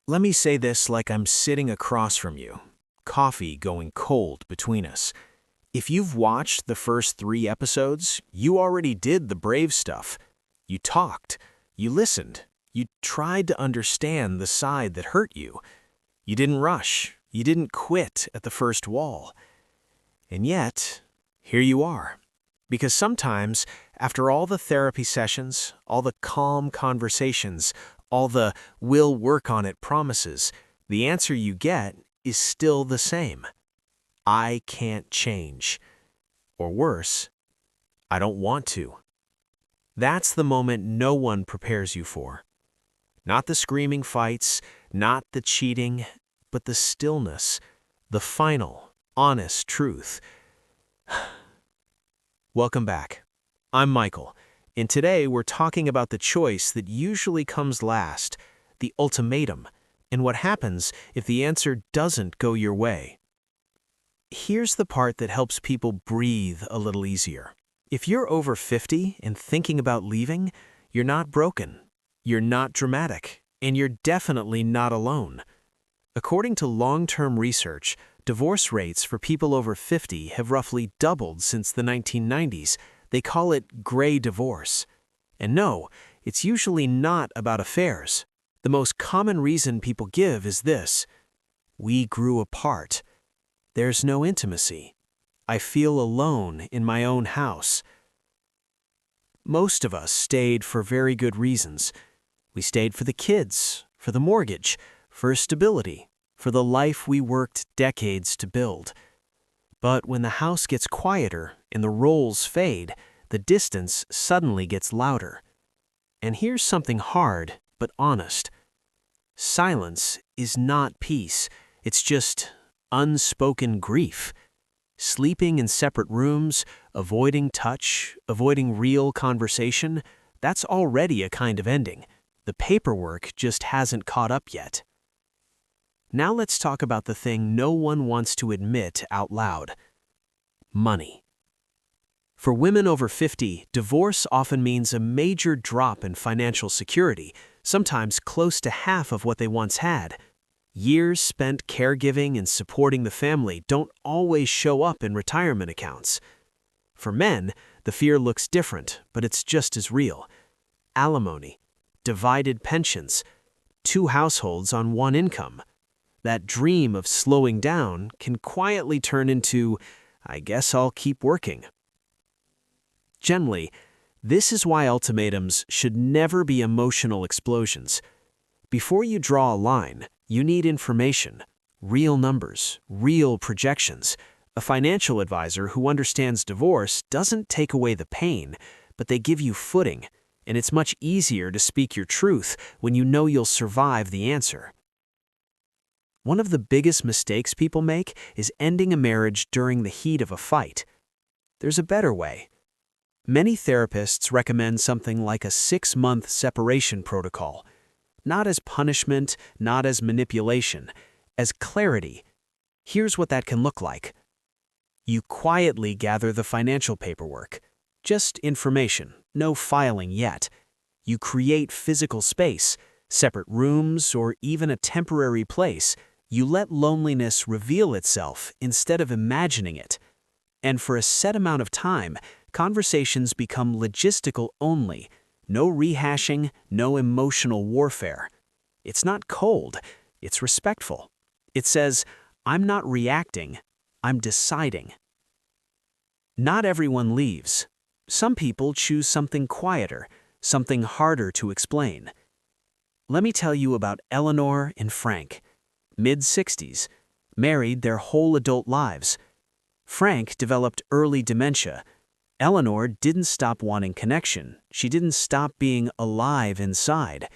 Let me say this like I'm sitting across from you, coffee going cold between us. If you've watched the first 3 episodes, you already did the brave stuff. You talked, you listened, you tried to understand the side that hurt you. You didn't rush, you didn't quit at the first wall. And yet, here you are. Because sometimes, after all the therapy sessions, all the calm conversations, all the "we'll work on it" promises, the answer you get is still the same. I can't change. Or worse, I don't want to. That's the moment no one prepares you for. Not the screaming fights, not the cheating, but the stillness, the final, honest truth. Welcome back. I'm Michael, and today we're talking about the choice that usually comes last, the ultimatum, and what happens if the answer doesn't go your way. Here's the part that helps people breathe a little easier. If you're over 50 and thinking about leaving, you're not broken, you're not dramatic, and you're definitely not alone. According to long-term research, divorce rates for people over 50 have roughly doubled since the 1990s. They call it gray divorce. And no, it's usually not about affairs. The most common reason people give is this: we grew apart. There's no intimacy. I feel alone in my own house. Most of us stayed for very good reasons. We stayed for the kids, for the mortgage, for stability, for the life we worked decades to build. But when the house gets quieter and the roles fade, the distance suddenly gets louder. And here's something hard but honest. Silence is not peace. It's just unspoken grief. Sleeping in separate rooms, avoiding touch, avoiding real conversation, that's already a kind of ending. The paperwork just hasn't caught up yet. Now let's talk about the thing no one wants to admit out loud: money. For women over 50, divorce often means a major drop in financial security, sometimes close to half of what they once had. Years spent caregiving and supporting the family don't always show up in retirement accounts. For men, the fear looks different, but it's just as real. Alimony, divided pensions, 2 households on 1 income. That dream of slowing down can quietly turn into, "I guess I'll keep working." Generally, this is why ultimatums should never be emotional explosions. Before you draw a line, you need information, real numbers, real projections. A financial advisor who understands divorce doesn't take away the pain, but they give you footing, and it's much easier to speak your truth when you know you'll survive the answer. One of the biggest mistakes people make is ending a marriage during the heat of a fight. There's a better way. Many therapists recommend something like a 6-month separation protocol. Not as punishment, not as manipulation, as clarity. Here's what that can look like. You quietly gather the financial paperwork. Just information, no filing yet. You create physical space, separate rooms, or even a temporary place. You let loneliness reveal itself instead of imagining it. And for a set amount of time, conversations become logistical only. No rehashing, no emotional warfare. It's not cold, it's respectful. It says, "I'm not reacting, I'm deciding." Not everyone leaves. Some people choose something quieter, something harder to explain. Let me tell you about Eleanor and Frank. Mid-60s, married their whole adult lives. Frank developed early dementia. Eleanor didn't stop wanting connection. She didn't stop being alive inside.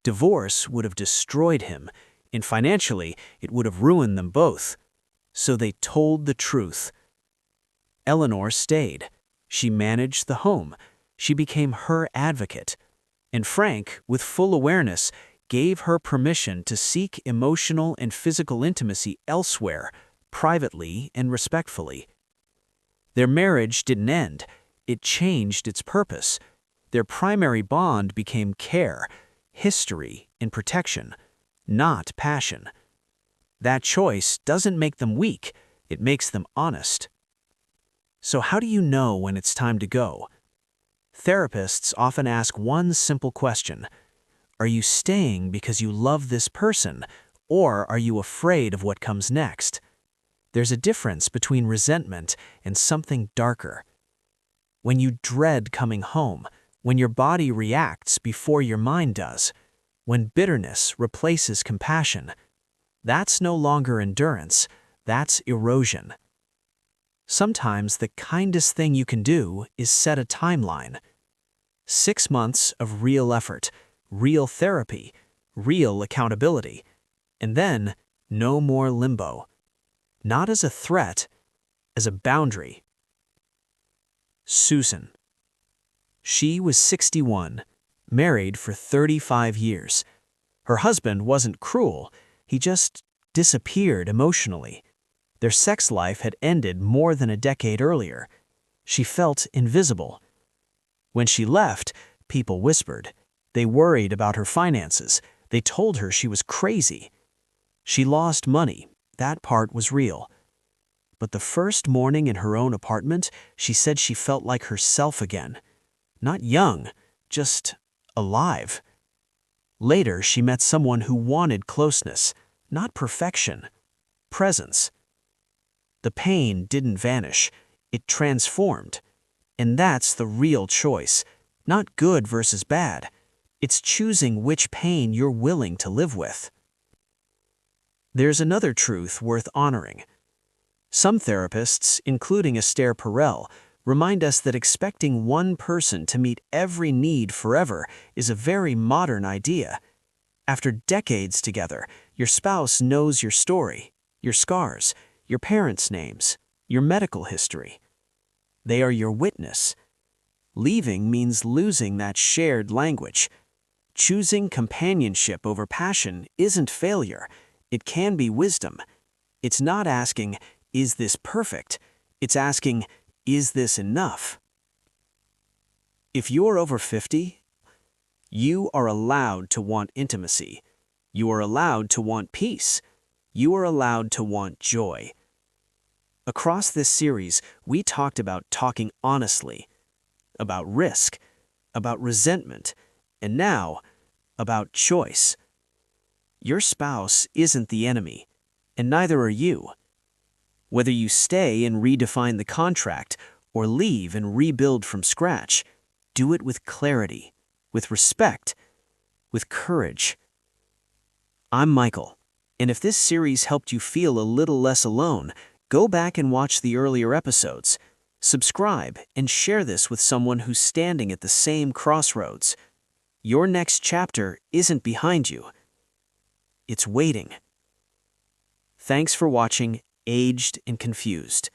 Divorce would have destroyed him, and financially, it would have ruined them both. So they told the truth. Eleanor stayed. She managed the home. She became her advocate. And Frank, with full awareness, gave her permission to seek emotional and physical intimacy elsewhere, privately and respectfully. Their marriage didn't end. It changed its purpose. Their primary bond became care, history, and protection. not passion. That choice doesn't make them weak, it makes them honest. So how do you know when it's time to go? Therapists often ask one simple question: are you staying because you love this person, or are you afraid of what comes next? There's a difference between resentment and something darker. When you dread coming home, when your body reacts before your mind does, when bitterness replaces compassion, that's no longer endurance, that's erosion. Sometimes the kindest thing you can do is set a timeline. 6 months of real effort, real therapy, real accountability, and then no more limbo. Not as a threat, as a boundary. Susan. She was 61, married for 35 years. Her husband wasn't cruel, he just disappeared emotionally. Their sex life had ended more than a decade earlier. She felt invisible. When she left, people whispered. They worried about her finances. They told her she was crazy. She lost money. That part was real. But the first morning in her own apartment, she said she felt like herself again. Not young, just alive. Later, she met someone who wanted closeness, not perfection, presence. The pain didn't vanish, it transformed. And that's the real choice, not good versus bad. It's choosing which pain you're willing to live with. There's another truth worth honoring. Some therapists, including Esther Perel, remind us that expecting one person to meet every need forever is a very modern idea. After decades together, your spouse knows your story, your scars, your parents' names, your medical history. They are your witness. Leaving means losing that shared language. Choosing companionship over passion isn't failure. It can be wisdom. It's not asking, is this perfect? It's asking, is this enough? If you're over 50, you are allowed to want intimacy. You are allowed to want peace. You are allowed to want joy. Across this series, we talked about talking honestly, about risk, about resentment, and now, about choice. Your spouse isn't the enemy, and neither are you. Whether you stay and redefine the contract or leave and rebuild from scratch, do it with clarity, with respect, with courage. I'm Michael, and if this series helped you feel a little less alone, go back and watch the earlier episodes. Subscribe and share this with someone who's standing at the same crossroads. Your next chapter isn't behind you. It's waiting. Thanks for watching Aged and Confused.